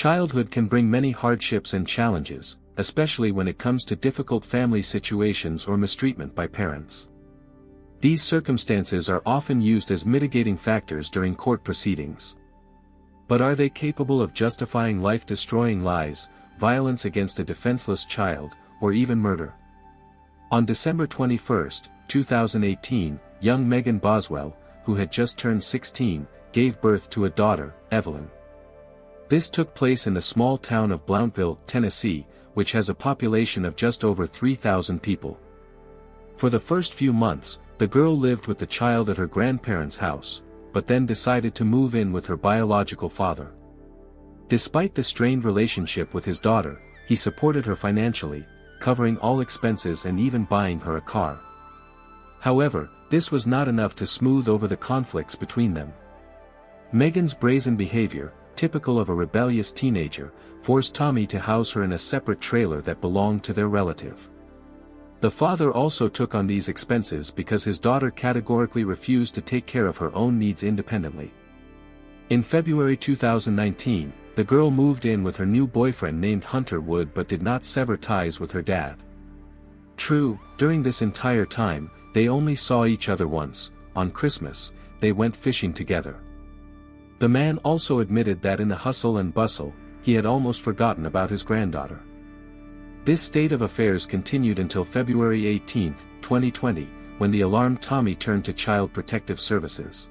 Childhood can bring many hardships and challenges, especially when it comes to difficult family situations or mistreatment by parents. These circumstances are often used as mitigating factors during court proceedings. But are they capable of justifying life-destroying lies, violence against a defenseless child, or even murder? On December 21, 2018, young Megan Boswell, who had just turned 16, gave birth to a daughter, Evelyn. This took place in the small town of Blountville, Tennessee, which has a population of just over 3,000 people. For the first few months, the girl lived with the child at her grandparents' house, but then decided to move in with her biological father. Despite the strained relationship with his daughter, he supported her financially, covering all expenses and even buying her a car. However, this was not enough to smooth over the conflicts between them. Megan's brazen behavior, typical of a rebellious teenager, forced Tommy to house her in a separate trailer that belonged to their relative. The father also took on these expenses because his daughter categorically refused to take care of her own needs independently. In February 2019, the girl moved in with her new boyfriend named Hunter Wood but did not sever ties with her dad. True, during this entire time, they only saw each other once. On Christmas, they went fishing together. The man also admitted that in the hustle and bustle, he had almost forgotten about his granddaughter. This state of affairs continued until February 18, 2020, when the alarmed Tommy turned to Child Protective Services.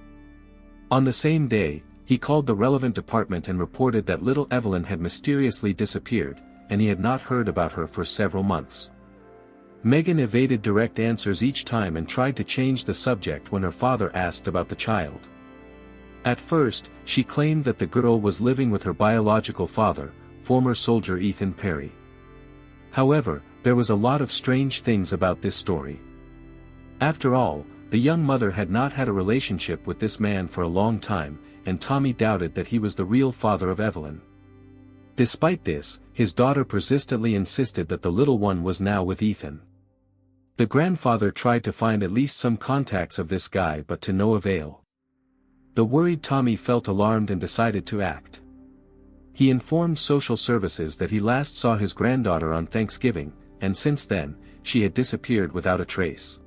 On the same day, he called the relevant department and reported that little Evelyn had mysteriously disappeared, and he had not heard about her for several months. Megan evaded direct answers each time and tried to change the subject when her father asked about the child. At first, she claimed that the girl was living with her biological father, former soldier Ethan Perry. However, there was a lot of strange things about this story. After all, the young mother had not had a relationship with this man for a long time, and Tommy doubted that he was the real father of Evelyn. Despite this, his daughter persistently insisted that the little one was now with Ethan. The grandfather tried to find at least some contacts of this guy but to no avail. The worried Tommy felt alarmed and decided to act. He informed social services that he last saw his granddaughter on Thanksgiving, and since then, she had disappeared without a trace.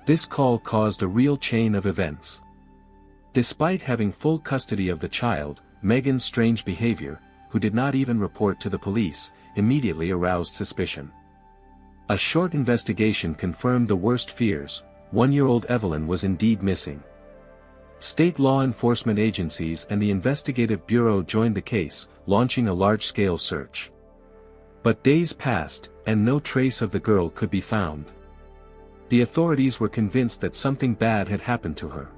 This call caused a real chain of events. Despite having full custody of the child, Megan's strange behavior, who did not even report to the police, immediately aroused suspicion. A short investigation confirmed the worst fears: 1-year-old Evelyn was indeed missing. State law enforcement agencies and the Investigative Bureau joined the case, launching a large-scale search. But days passed, and no trace of the girl could be found. The authorities were convinced that something bad had happened to her.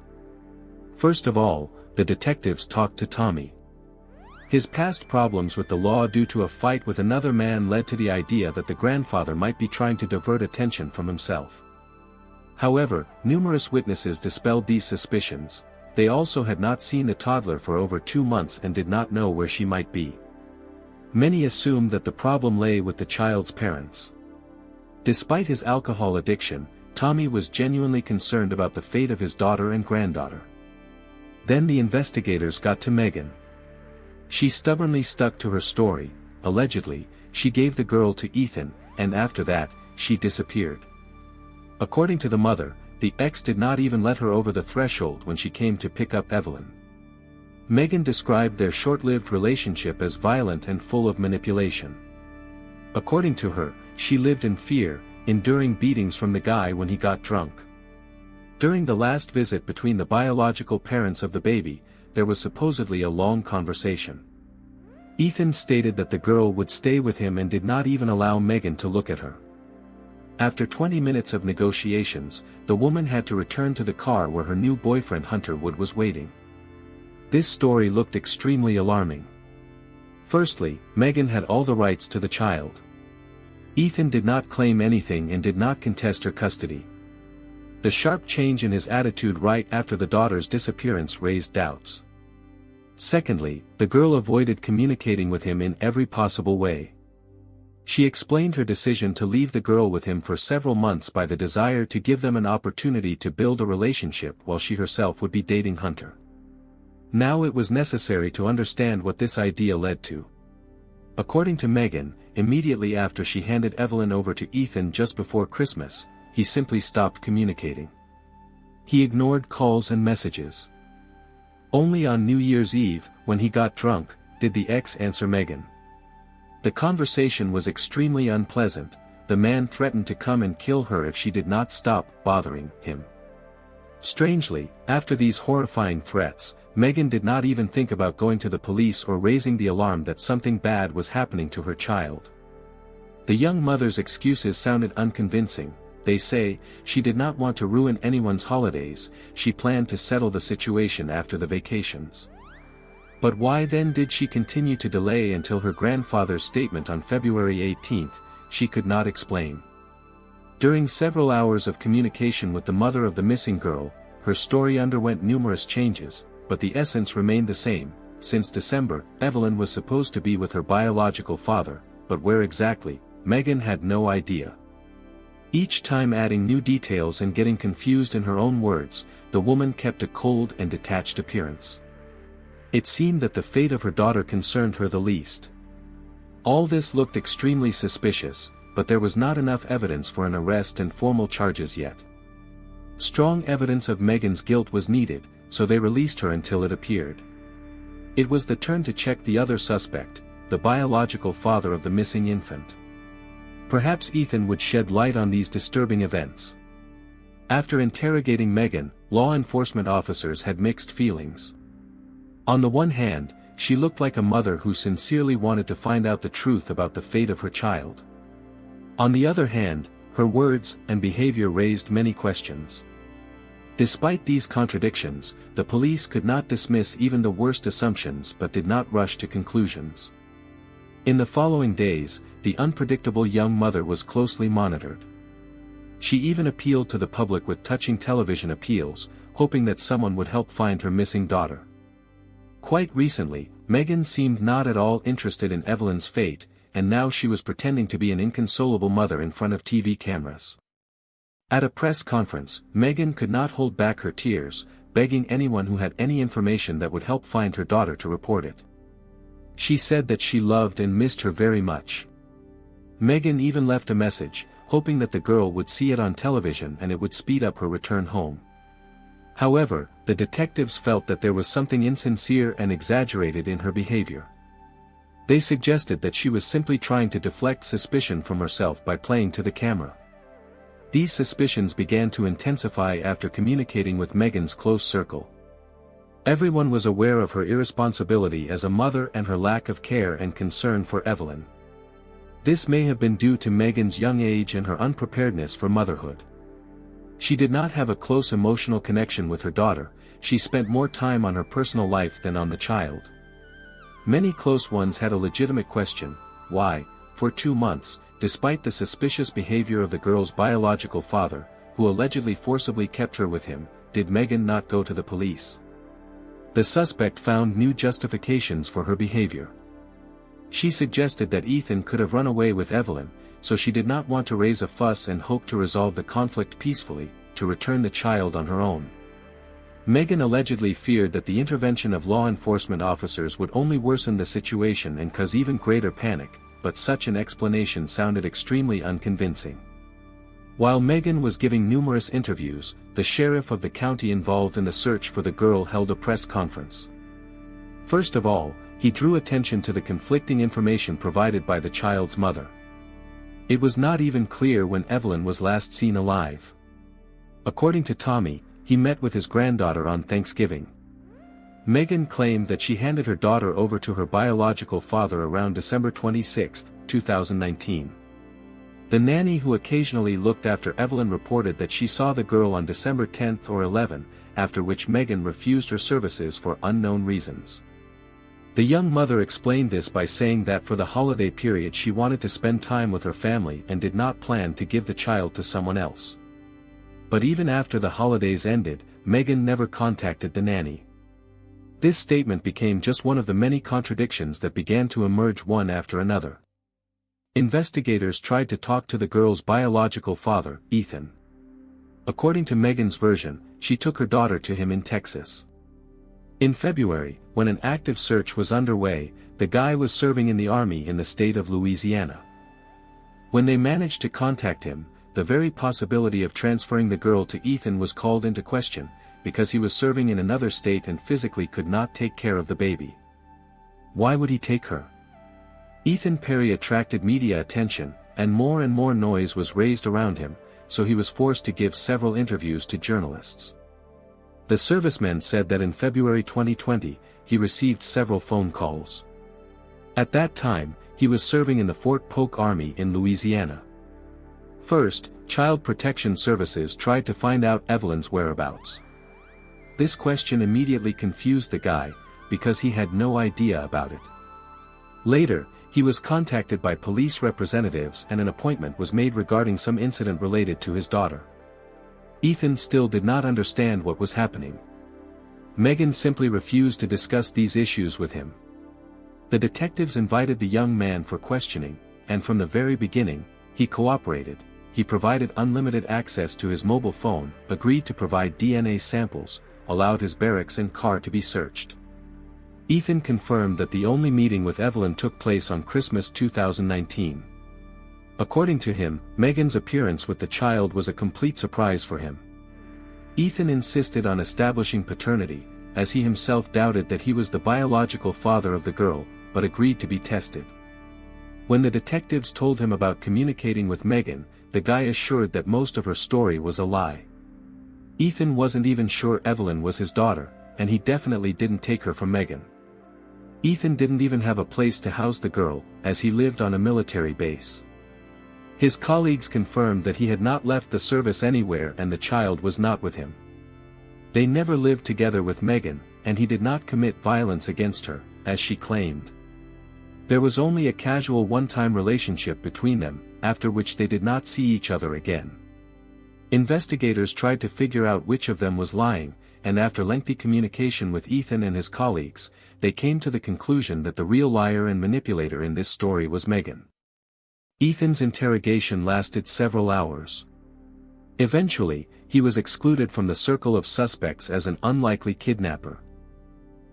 First of all, the detectives talked to Tommy. His past problems with the law due to a fight with another man led to the idea that the grandfather might be trying to divert attention from himself. However, numerous witnesses dispelled these suspicions. They also had not seen the toddler for over 2 months and did not know where she might be. Many assumed that the problem lay with the child's parents. Despite his alcohol addiction, Tommy was genuinely concerned about the fate of his daughter and granddaughter. Then the investigators got to Megan. She stubbornly stuck to her story. Allegedly, she gave the girl to Ethan, and after that, she disappeared. According to the mother, the ex did not even let her over the threshold when she came to pick up Evelyn. Megan described their short-lived relationship as violent and full of manipulation. According to her, she lived in fear, enduring beatings from the guy when he got drunk. During the last visit between the biological parents of the baby, there was supposedly a long conversation. Ethan stated that the girl would stay with him and did not even allow Megan to look at her. After 20 minutes of negotiations, the woman had to return to the car where her new boyfriend Hunter Wood was waiting. This story looked extremely alarming. Firstly, Megan had all the rights to the child. Ethan did not claim anything and did not contest her custody. The sharp change in his attitude right after the daughter's disappearance raised doubts. Secondly, the girl avoided communicating with him in every possible way. She explained her decision to leave the girl with him for several months by the desire to give them an opportunity to build a relationship while she herself would be dating Hunter. Now it was necessary to understand what this idea led to. According to Megan, immediately after she handed Evelyn over to Ethan just before Christmas, he simply stopped communicating. He ignored calls and messages. Only on New Year's Eve, when he got drunk, did the ex answer Megan. The conversation was extremely unpleasant. The man threatened to come and kill her if she did not stop bothering him. Strangely, after these horrifying threats, Megan did not even think about going to the police or raising the alarm that something bad was happening to her child. The young mother's excuses sounded unconvincing. They say, she did not want to ruin anyone's holidays, she planned to settle the situation after the vacations. But why then did she continue to delay until her grandfather's statement on February 18? She could not explain. During several hours of communication with the mother of the missing girl, her story underwent numerous changes, but the essence remained the same. Since December, Evelyn was supposed to be with her biological father, but where exactly, Megan had no idea. Each time adding new details and getting confused in her own words, the woman kept a cold and detached appearance. It seemed that the fate of her daughter concerned her the least. All this looked extremely suspicious, but there was not enough evidence for an arrest and formal charges yet. Strong evidence of Megan's guilt was needed, so they released her until it appeared. It was the turn to check the other suspect, the biological father of the missing infant. Perhaps Ethan would shed light on these disturbing events. After interrogating Megan, law enforcement officers had mixed feelings. On the one hand, she looked like a mother who sincerely wanted to find out the truth about the fate of her child. On the other hand, her words and behavior raised many questions. Despite these contradictions, the police could not dismiss even the worst assumptions but did not rush to conclusions. In the following days, the unpredictable young mother was closely monitored. She even appealed to the public with touching television appeals, hoping that someone would help find her missing daughter. Quite recently, Megan seemed not at all interested in Evelyn's fate, and now she was pretending to be an inconsolable mother in front of TV cameras. At a press conference, Megan could not hold back her tears, begging anyone who had any information that would help find her daughter to report it. She said that she loved and missed her very much. Megan even left a message, hoping that the girl would see it on television and it would speed up her return home. However, the detectives felt that there was something insincere and exaggerated in her behavior. They suggested that she was simply trying to deflect suspicion from herself by playing to the camera. These suspicions began to intensify after communicating with Megan's close circle. Everyone was aware of her irresponsibility as a mother and her lack of care and concern for Evelyn. This may have been due to Megan's young age and her unpreparedness for motherhood. She did not have a close emotional connection with her daughter, she spent more time on her personal life than on the child. Many close ones had a legitimate question: why, for 2 months, despite the suspicious behavior of the girl's biological father, who allegedly forcibly kept her with him, did Megan not go to the police? The suspect found new justifications for her behavior. She suggested that Ethan could have run away with Evelyn, so she did not want to raise a fuss and hoped to resolve the conflict peacefully, to return the child on her own. Megan allegedly feared that the intervention of law enforcement officers would only worsen the situation and cause even greater panic, but such an explanation sounded extremely unconvincing. While Megan was giving numerous interviews, the sheriff of the county involved in the search for the girl held a press conference. First of all, he drew attention to the conflicting information provided by the child's mother. It was not even clear when Evelyn was last seen alive. According to Tommy, he met with his granddaughter on Thanksgiving. Megan claimed that she handed her daughter over to her biological father around December 26, 2019. The nanny who occasionally looked after Evelyn reported that she saw the girl on December 10 or 11, after which Megan refused her services for unknown reasons. The young mother explained this by saying that for the holiday period she wanted to spend time with her family and did not plan to give the child to someone else. But even after the holidays ended, Megan never contacted the nanny. This statement became just one of the many contradictions that began to emerge one after another. Investigators tried to talk to the girl's biological father, Ethan. According to Megan's version, she took her daughter to him in Texas. In February, when an active search was underway, the guy was serving in the army in the state of Louisiana. When they managed to contact him, the very possibility of transferring the girl to Ethan was called into question, because he was serving in another state and physically could not take care of the baby. Why would he take her? Ethan Perry attracted media attention, and more noise was raised around him, so he was forced to give several interviews to journalists. The serviceman said that in February 2020, he received several phone calls. At that time, he was serving in the Fort Polk Army in Louisiana. First, Child Protection Services tried to find out Evelyn's whereabouts. This question immediately confused the guy, because he had no idea about it. Later, he was contacted by police representatives and an appointment was made regarding some incident related to his daughter. Ethan still did not understand what was happening. Megan simply refused to discuss these issues with him. The detectives invited the young man for questioning, and from the very beginning, he cooperated. He provided unlimited access to his mobile phone, agreed to provide DNA samples, allowed his barracks and car to be searched. Ethan confirmed that the only meeting with Evelyn took place on Christmas 2019. According to him, Megan's appearance with the child was a complete surprise for him. Ethan insisted on establishing paternity, as he himself doubted that he was the biological father of the girl, but agreed to be tested. When the detectives told him about communicating with Megan, the guy assured that most of her story was a lie. Ethan wasn't even sure Evelyn was his daughter, and he definitely didn't take her from Megan. Ethan didn't even have a place to house the girl, as he lived on a military base. His colleagues confirmed that he had not left the service anywhere and the child was not with him. They never lived together with Megan, and he did not commit violence against her, as she claimed. There was only a casual one-time relationship between them, after which they did not see each other again. Investigators tried to figure out which of them was lying, and after lengthy communication with Ethan and his colleagues, they came to the conclusion that the real liar and manipulator in this story was Megan. Ethan's interrogation lasted several hours. Eventually, he was excluded from the circle of suspects as an unlikely kidnapper.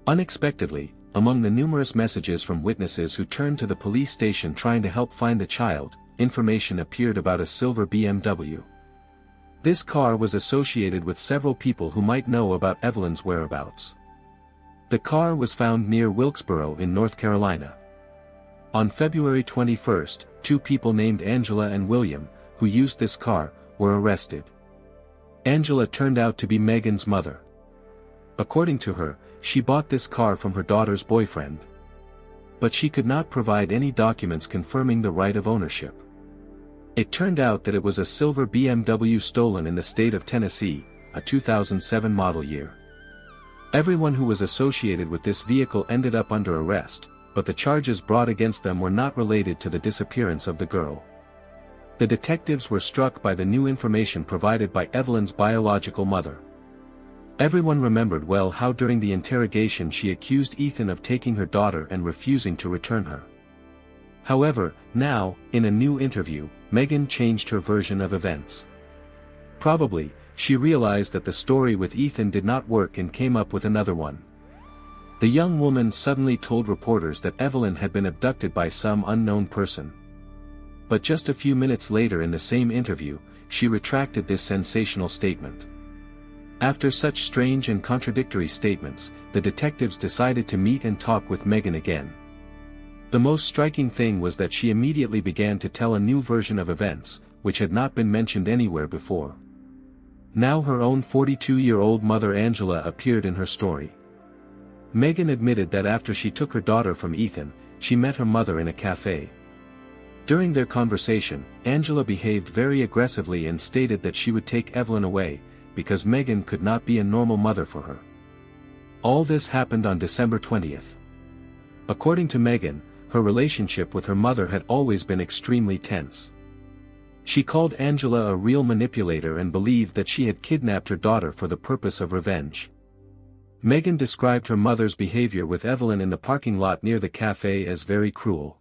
Unexpectedly, among the numerous messages from witnesses who turned to the police station trying to help find the child, information appeared about a silver BMW. This car was associated with several people who might know about Evelyn's whereabouts. The car was found near Wilkesboro in North Carolina. On February 21, 2 people named Angela and William, who used this car, were arrested. Angela turned out to be Megan's mother. According to her, she bought this car from her daughter's boyfriend. But she could not provide any documents confirming the right of ownership. It turned out that it was a silver BMW stolen in the state of Tennessee, a 2007 model year. Everyone who was associated with this vehicle ended up under arrest, but the charges brought against them were not related to the disappearance of the girl. The detectives were struck by the new information provided by Evelyn's biological mother. Everyone remembered well how during the interrogation she accused Ethan of taking her daughter and refusing to return her. However, now, in a new interview, Megan changed her version of events. Probably, she realized that the story with Ethan did not work and came up with another one. The young woman suddenly told reporters that Evelyn had been abducted by some unknown person. But just a few minutes later in the same interview, she retracted this sensational statement. After such strange and contradictory statements, the detectives decided to meet and talk with Megan again. The most striking thing was that she immediately began to tell a new version of events, which had not been mentioned anywhere before. Now her own 42-year-old mother Angela appeared in her story. Megan admitted that after she took her daughter from Ethan, she met her mother in a cafe. During their conversation, Angela behaved very aggressively and stated that she would take Evelyn away, because Megan could not be a normal mother for her. All this happened on December 20th. According to Megan, her relationship with her mother had always been extremely tense. She called Angela a real manipulator and believed that she had kidnapped her daughter for the purpose of revenge. Megan described her mother's behavior with Evelyn in the parking lot near the cafe as very cruel.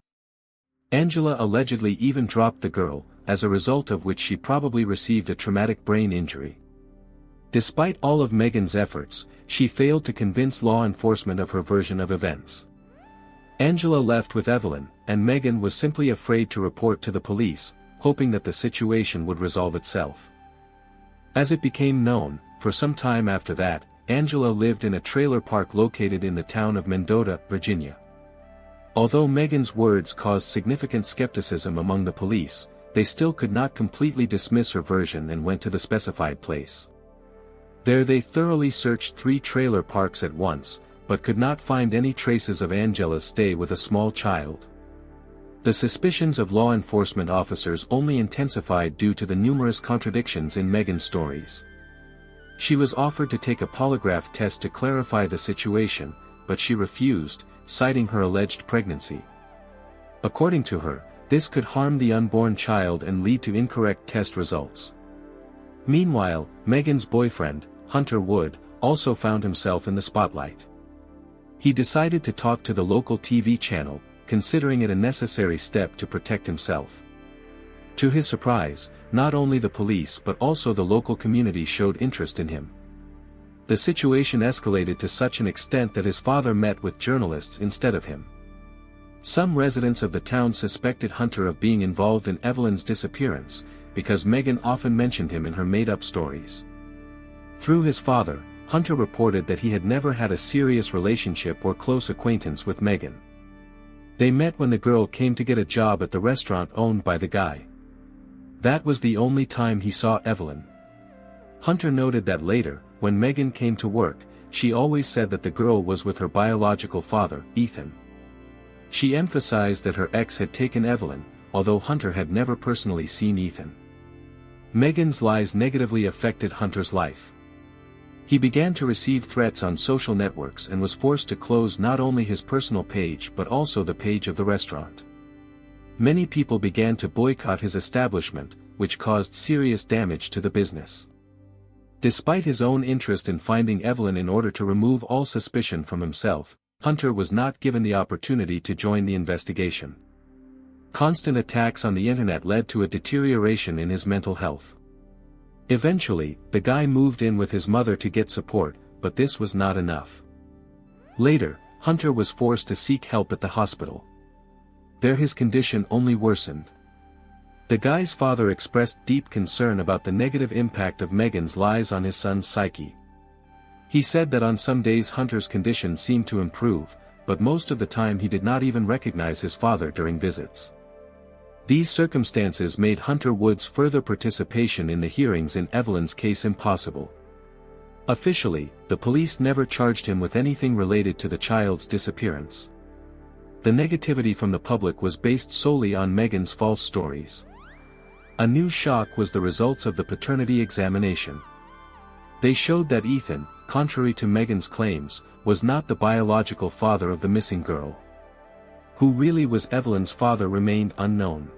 Angela allegedly even dropped the girl, as a result of which she probably received a traumatic brain injury. Despite all of Megan's efforts, she failed to convince law enforcement of her version of events. Angela left with Evelyn, and Megan was simply afraid to report to the police, hoping that the situation would resolve itself. As it became known, for some time after that, Angela lived in a trailer park located in the town of Mendota, Virginia. Although Megan's words caused significant skepticism among the police, they still could not completely dismiss her version and went to the specified place. There they thoroughly searched 3 trailer parks at once, but could not find any traces of Angela's stay with a small child. The suspicions of law enforcement officers only intensified due to the numerous contradictions in Megan's stories. She was offered to take a polygraph test to clarify the situation, but she refused, citing her alleged pregnancy. According to her, this could harm the unborn child and lead to incorrect test results. Meanwhile, Megan's boyfriend, Hunter Wood, also found himself in the spotlight. He decided to talk to the local TV channel, considering it a necessary step to protect himself. To his surprise, not only the police but also the local community showed interest in him. The situation escalated to such an extent that his father met with journalists instead of him. Some residents of the town suspected Hunter of being involved in Evelyn's disappearance, because Megan often mentioned him in her made-up stories. Through his father, Hunter reported that he had never had a serious relationship or close acquaintance with Megan. They met when the girl came to get a job at the restaurant owned by the guy. That was the only time he saw Evelyn. Hunter noted that later, when Megan came to work, she always said that the girl was with her biological father, Ethan. She emphasized that her ex had taken Evelyn, although Hunter had never personally seen Ethan. Megan's lies negatively affected Hunter's life. He began to receive threats on social networks and was forced to close not only his personal page but also the page of the restaurant. Many people began to boycott his establishment, which caused serious damage to the business. Despite his own interest in finding Evelyn in order to remove all suspicion from himself, Hunter was not given the opportunity to join the investigation. Constant attacks on the internet led to a deterioration in his mental health. Eventually, the guy moved in with his mother to get support, but this was not enough. Later, Hunter was forced to seek help at the hospital. There his condition only worsened. The guy's father expressed deep concern about the negative impact of Megan's lies on his son's psyche. He said that on some days Hunter's condition seemed to improve, but most of the time he did not even recognize his father during visits. These circumstances made Hunter Wood's further participation in the hearings in Evelyn's case impossible. Officially, the police never charged him with anything related to the child's disappearance. The negativity from the public was based solely on Megan's false stories. A new shock was the results of the paternity examination. They showed that Ethan, contrary to Megan's claims, was not the biological father of the missing girl. Who really was Evelyn's father remained unknown.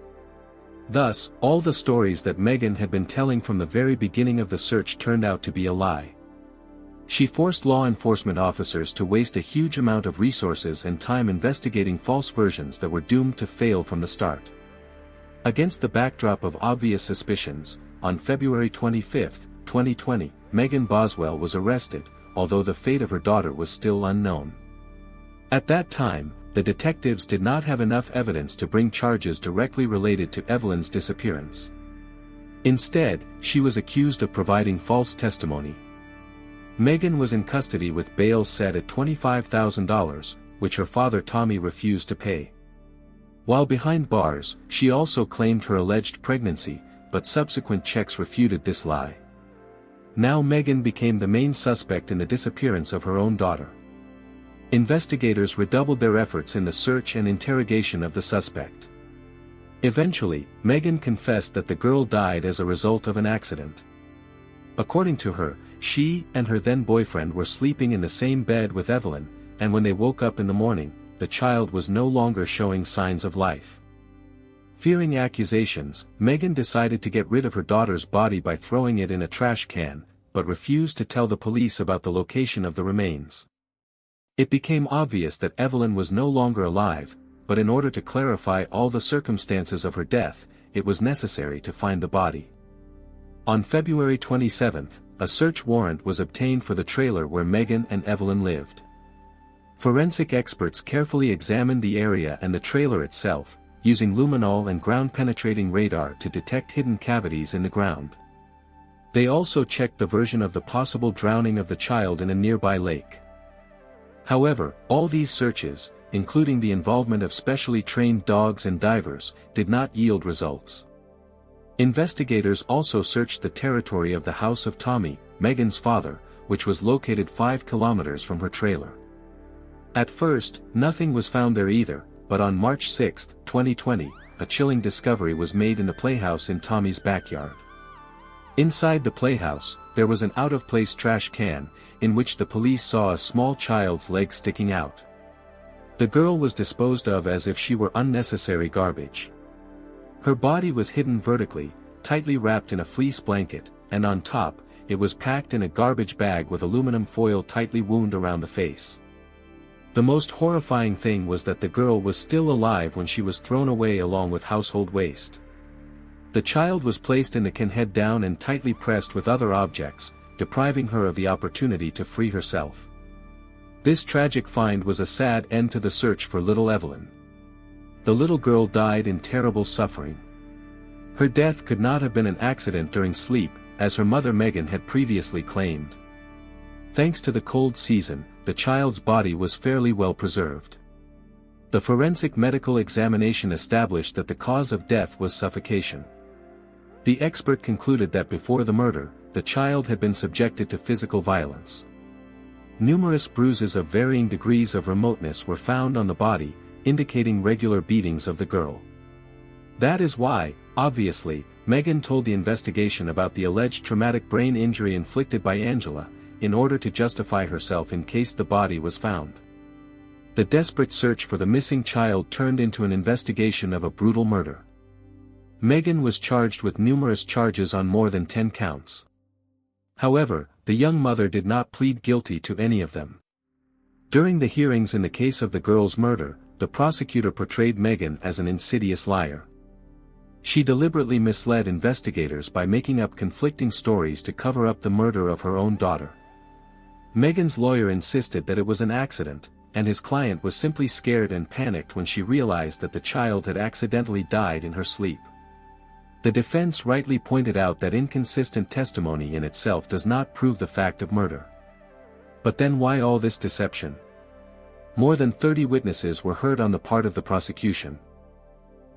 Thus, all the stories that Megan had been telling from the very beginning of the search turned out to be a lie. She forced law enforcement officers to waste a huge amount of resources and time investigating false versions that were doomed to fail from the start. Against the backdrop of obvious suspicions, on February 25, 2020, Megan Boswell was arrested, although the fate of her daughter was still unknown. At that time, the detectives did not have enough evidence to bring charges directly related to Evelyn's disappearance. Instead, she was accused of providing false testimony. Megan was in custody with bail set at $25,000, which her father Tommy refused to pay. While behind bars, she also claimed her alleged pregnancy, but subsequent checks refuted this lie. Now Megan became the main suspect in the disappearance of her own daughter. Investigators redoubled their efforts in the search and interrogation of the suspect. Eventually, Megan confessed that the girl died as a result of an accident. According to her, she and her then-boyfriend were sleeping in the same bed with Evelyn, and when they woke up in the morning, the child was no longer showing signs of life. Fearing accusations, Megan decided to get rid of her daughter's body by throwing it in a trash can, but refused to tell the police about the location of the remains. It became obvious that Evelyn was no longer alive, but in order to clarify all the circumstances of her death, it was necessary to find the body. On February 27, a search warrant was obtained for the trailer where Megan and Evelyn lived. Forensic experts carefully examined the area and the trailer itself, using luminol and ground-penetrating radar to detect hidden cavities in the ground. They also checked the version of the possible drowning of the child in a nearby lake. However, all these searches, including the involvement of specially trained dogs and divers, did not yield results. Investigators also searched the territory of the house of Tommy, Megan's father, which was located 5 kilometers from her trailer. At first, nothing was found there either, but on March 6, 2020, a chilling discovery was made in the playhouse in Tommy's backyard. Inside the playhouse, there was an out-of-place trash can, in which the police saw a small child's leg sticking out. The girl was disposed of as if she were unnecessary garbage. Her body was hidden vertically, tightly wrapped in a fleece blanket, and on top, it was packed in a garbage bag with aluminum foil tightly wound around the face. The most horrifying thing was that the girl was still alive when she was thrown away along with household waste. The child was placed in the can head down and tightly pressed with other objects, depriving her of the opportunity to free herself. This tragic find was a sad end to the search for little Evelyn. The little girl died in terrible suffering. Her death could not have been an accident during sleep, as her mother Megan had previously claimed. Thanks to the cold season, the child's body was fairly well preserved. The forensic medical examination established that the cause of death was suffocation. The expert concluded that before the murder, the child had been subjected to physical violence. Numerous bruises of varying degrees of remoteness were found on the body, indicating regular beatings of the girl. That is why, obviously, Megan told the investigation about the alleged traumatic brain injury inflicted by Angela, in order to justify herself in case the body was found. The desperate search for the missing child turned into an investigation of a brutal murder. Megan was charged with numerous charges on more than 10 counts. However, the young mother did not plead guilty to any of them. During the hearings in the case of the girl's murder, the prosecutor portrayed Megan as an insidious liar. She deliberately misled investigators by making up conflicting stories to cover up the murder of her own daughter. Megan's lawyer insisted that it was an accident, and his client was simply scared and panicked when she realized that the child had accidentally died in her sleep. The defense rightly pointed out that inconsistent testimony in itself does not prove the fact of murder. But then why all this deception? More than 30 witnesses were heard on the part of the prosecution.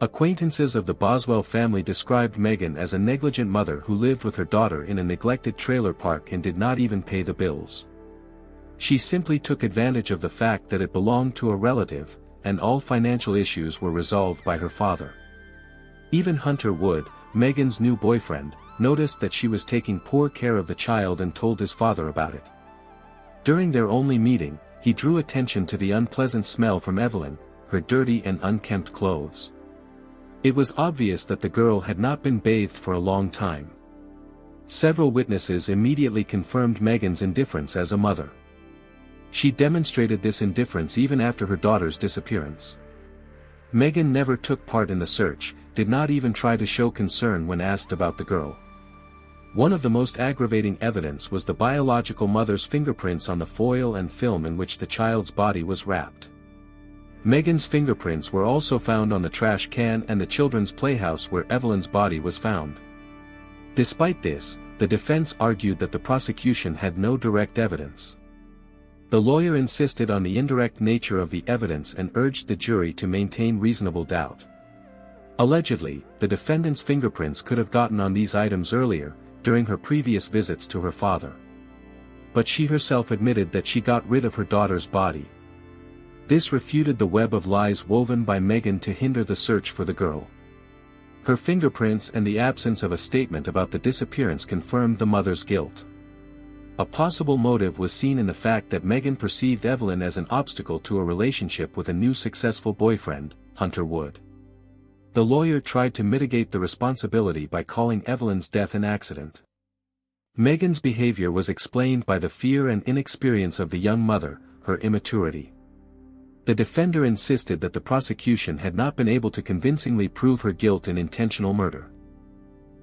Acquaintances of the Boswell family described Megan as a negligent mother who lived with her daughter in a neglected trailer park and did not even pay the bills. She simply took advantage of the fact that it belonged to a relative, and all financial issues were resolved by her father. Even Hunter Wood, Megan's new boyfriend, noticed that she was taking poor care of the child and told his father about it. During their only meeting, he drew attention to the unpleasant smell from Evelyn, her dirty and unkempt clothes. It was obvious that the girl had not been bathed for a long time. Several witnesses immediately confirmed Megan's indifference as a mother. She demonstrated this indifference even after her daughter's disappearance. Megan never took part in the search, did not even try to show concern when asked about the girl. One of the most aggravating evidence was the biological mother's fingerprints on the foil and film in which the child's body was wrapped. Megan's fingerprints were also found on the trash can and the children's playhouse where Evelyn's body was found. Despite this, the defense argued that the prosecution had no direct evidence. The lawyer insisted on the indirect nature of the evidence and urged the jury to maintain reasonable doubt. Allegedly, the defendant's fingerprints could have gotten on these items earlier, during her previous visits to her father. But she herself admitted that she got rid of her daughter's body. This refuted the web of lies woven by Megan to hinder the search for the girl. Her fingerprints and the absence of a statement about the disappearance confirmed the mother's guilt. A possible motive was seen in the fact that Megan perceived Evelyn as an obstacle to a relationship with a new successful boyfriend, Hunter Wood. The lawyer tried to mitigate the responsibility by calling Evelyn's death an accident. Megan's behavior was explained by the fear and inexperience of the young mother, her immaturity. The defender insisted that the prosecution had not been able to convincingly prove her guilt in intentional murder.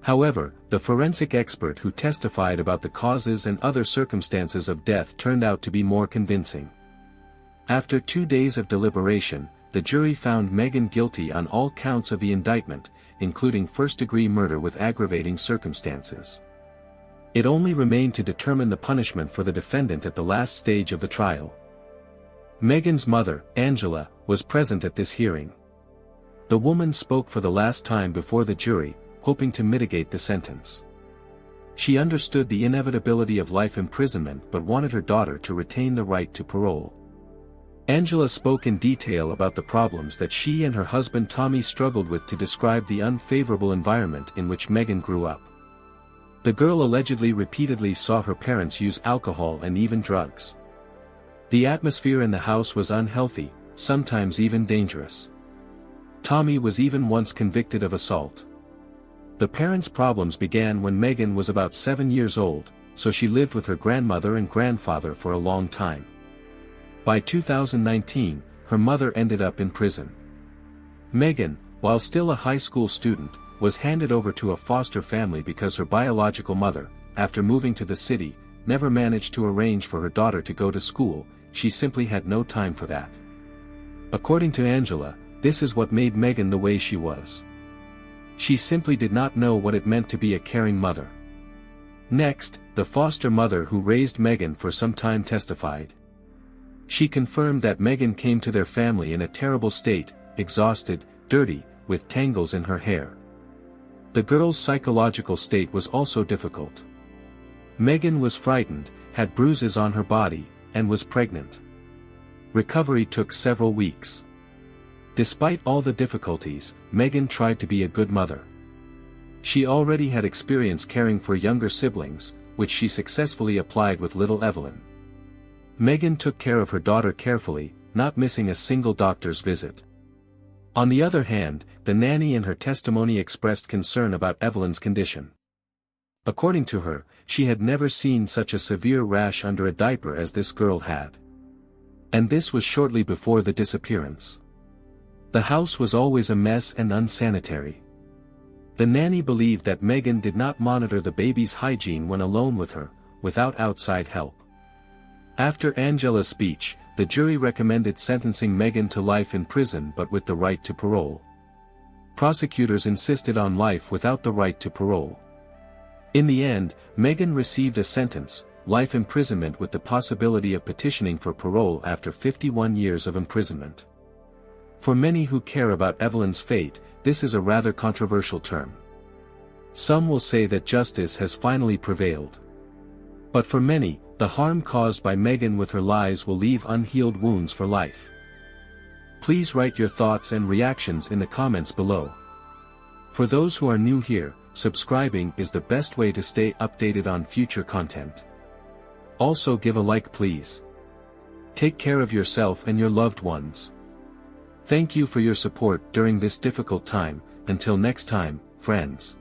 However, the forensic expert who testified about the causes and other circumstances of death turned out to be more convincing. After 2 days of deliberation, the jury found Megan guilty on all counts of the indictment, including first-degree murder with aggravating circumstances. It only remained to determine the punishment for the defendant at the last stage of the trial. Megan's mother, Angela, was present at this hearing. The woman spoke for the last time before the jury, hoping to mitigate the sentence. She understood the inevitability of life imprisonment but wanted her daughter to retain the right to parole. Angela spoke in detail about the problems that she and her husband Tommy struggled with to describe the unfavorable environment in which Megan grew up. The girl allegedly repeatedly saw her parents use alcohol and even drugs. The atmosphere in the house was unhealthy, sometimes even dangerous. Tommy was even once convicted of assault. The parents' problems began when Megan was about 7 years old, so she lived with her grandmother and grandfather for a long time. By 2019, her mother ended up in prison. Megan, while still a high school student, was handed over to a foster family because her biological mother, after moving to the city, never managed to arrange for her daughter to go to school. She simply had no time for that. According to Angela, this is what made Megan the way she was. She simply did not know what it meant to be a caring mother. Next, the foster mother who raised Megan for some time testified. She confirmed that Megan came to their family in a terrible state, exhausted, dirty, with tangles in her hair. The girl's psychological state was also difficult. Megan was frightened, had bruises on her body, and was pregnant. Recovery took several weeks. Despite all the difficulties, Megan tried to be a good mother. She already had experience caring for younger siblings, which she successfully applied with little Evelyn. Megan took care of her daughter carefully, not missing a single doctor's visit. On the other hand, the nanny in her testimony expressed concern about Evelyn's condition. According to her, she had never seen such a severe rash under a diaper as this girl had. And this was shortly before the disappearance. The house was always a mess and unsanitary. The nanny believed that Megan did not monitor the baby's hygiene when alone with her, without outside help. After Angela's speech, the jury recommended sentencing Megan to life in prison but with the right to parole. Prosecutors insisted on life without the right to parole. In the end, Megan received a sentence, life imprisonment with the possibility of petitioning for parole after 51 years of imprisonment. For many who care about Evelyn's fate, this is a rather controversial term. Some will say that justice has finally prevailed. But for many, the harm caused by Megan with her lies will leave unhealed wounds for life. Please write your thoughts and reactions in the comments below. For those who are new here, subscribing is the best way to stay updated on future content. Also give a like please. Take care of yourself and your loved ones. Thank you for your support during this difficult time. Until next time, friends.